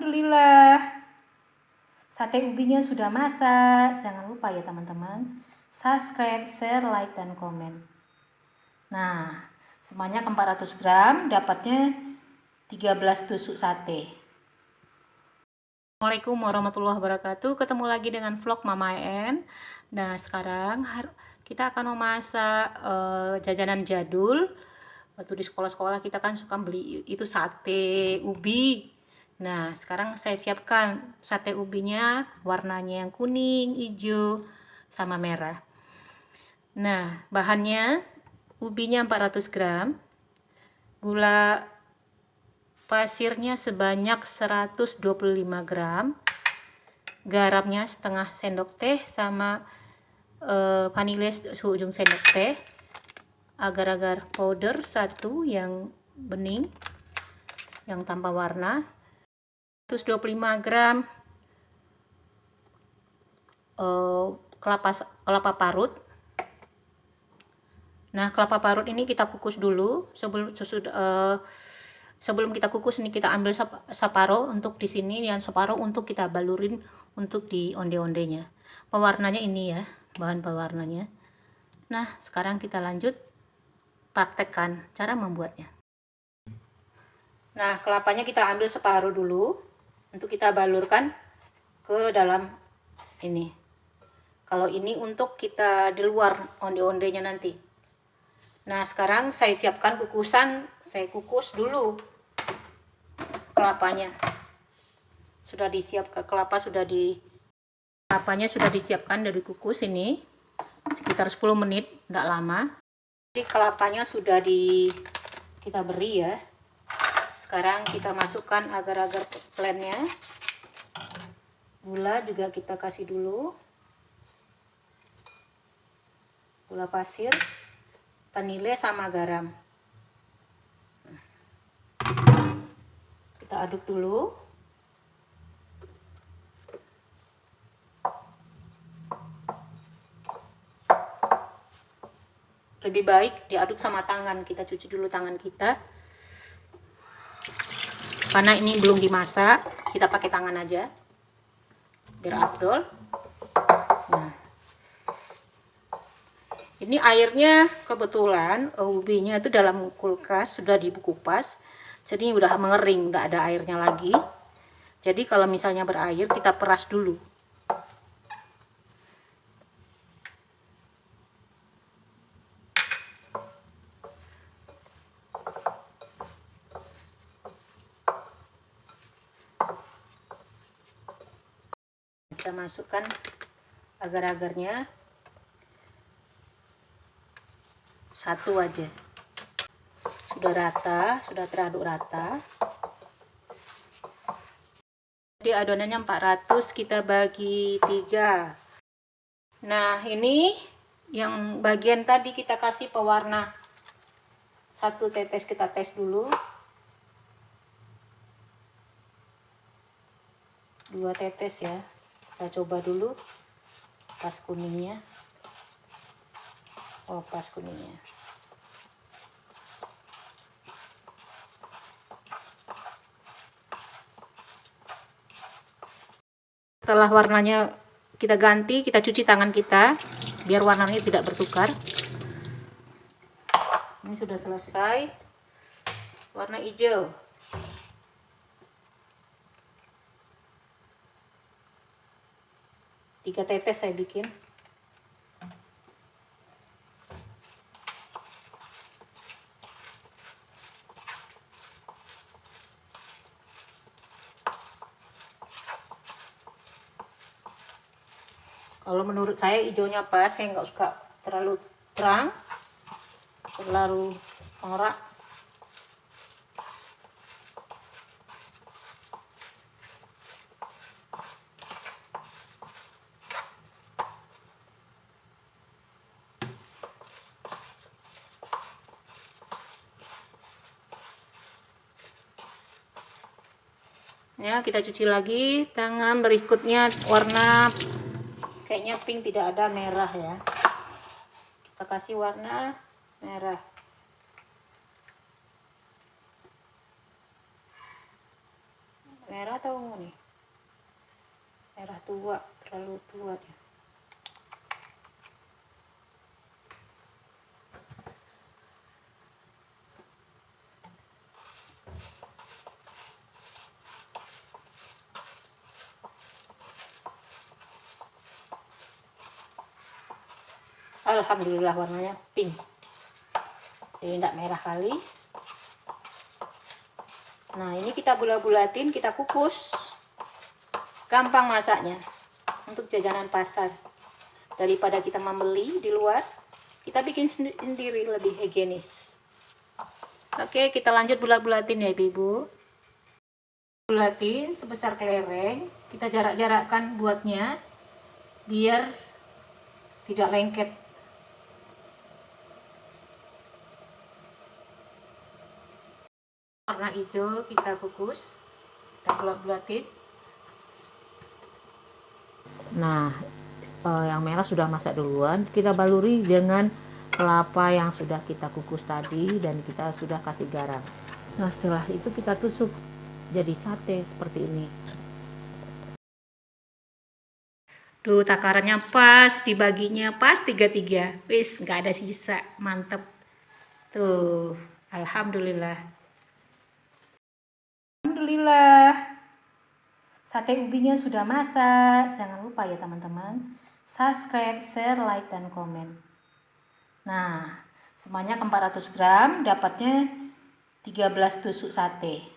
Alhamdulillah, sate ubinya sudah masak. Jangan lupa ya teman-teman, subscribe, share, like, dan komen. Nah, sebanyak 400 gram, dapatnya 13 tusuk sate. Assalamualaikum warahmatullahi wabarakatuh. Ketemu lagi dengan vlog Mama En. Nah, sekarang kita akan memasak jajanan jadul. Waktu di sekolah-sekolah kita kan suka beli itu sate ubi. Nah, sekarang saya siapkan sate ubinya, warnanya yang kuning, hijau, sama merah. Nah, bahannya ubinya 400 gram, gula pasirnya sebanyak 125 gram, garamnya setengah sendok teh, sama vanilya seujung sendok teh, agar-agar powder 1 yang bening, yang tanpa warna, 125 gram kelapa parut. Nah, kelapa parut ini kita kukus dulu. Sebelum kita kukus ini kita ambil separuh untuk di sini, yang separuh untuk kita balurin untuk di onde-ondenya. Pewarnanya ini ya, bahan pewarnanya. Nah, sekarang kita lanjut praktekkan cara membuatnya. Nah, kelapanya kita ambil separuh dulu untuk kita balurkan ke dalam ini. Kalau ini untuk kita di luar onde-ondenya nanti. Nah, sekarang saya siapkan kukusan. Saya kukus dulu kelapanya. Sudah disiapkan kelapanya sudah disiapkan dari kukus ini sekitar 10 menit, tidak lama. Jadi kelapanya sudah kita beri ya. Sekarang kita masukkan agar-agar blendnya. Gula juga kita kasih dulu. Gula pasir, vanilya sama garam. Kita aduk dulu. Lebih baik diaduk sama tangan. Kita cuci dulu tangan kita. Karena ini belum dimasak, kita pakai tangan aja. Biar afdol. Nah, ini airnya kebetulan ubinya itu dalam kulkas sudah dikupas, jadi udah mengering, udah ada airnya lagi. Jadi kalau misalnya berair kita peras dulu. Kita masukkan agar-agarnya 1 aja. Sudah rata, sudah teraduk rata. Jadi adonannya 400 kita bagi 3. Nah, ini yang bagian tadi kita kasih pewarna 1 tetes, kita tes dulu. 2 tetes ya. Kita coba dulu pas kuningnya. Oh, pas kuningnya. Setelah warnanya kita ganti, kita cuci tangan kita biar warnanya tidak bertukar. Ini sudah selesai. Warna hijau. Tiga tetes saya bikin. Kalau menurut saya hijaunya pas, saya nggak suka terlalu terang, terlalu norak. Ya, kita cuci lagi. Tangan berikutnya warna kayaknya pink, tidak ada merah ya. Kita kasih warna merah. merah atau nih? Merah tua, terlalu tua dia. Alhamdulillah warnanya pink. Jadi tidak merah kali. Nah, ini kita bulat-bulatin, kita kukus. Gampang masaknya untuk jajanan pasar. Daripada kita membeli di luar, kita bikin sendiri, lebih higienis. Oke, kita lanjut bulat-bulatin ya Ibu. Bulatin sebesar kelereng, kita jarak-jarakkan buatnya biar tidak lengket. Warna hijau kita kukus, kita bulat-bulatin. Nah, yang merah sudah masak duluan, kita baluri dengan kelapa yang sudah kita kukus tadi dan kita sudah kasih garam. Nah, setelah itu kita tusuk jadi sate seperti ini. Tuh, takarannya pas, dibaginya pas 3-3. Wis, nggak ada sisa, mantep. Tuh, alhamdulillah. Alhamdulillah, sate ubinya sudah masak. Jangan lupa ya teman-teman, subscribe, share, like, dan komen. Nah, sebanyak 400 gram, dapatnya 13 tusuk sate.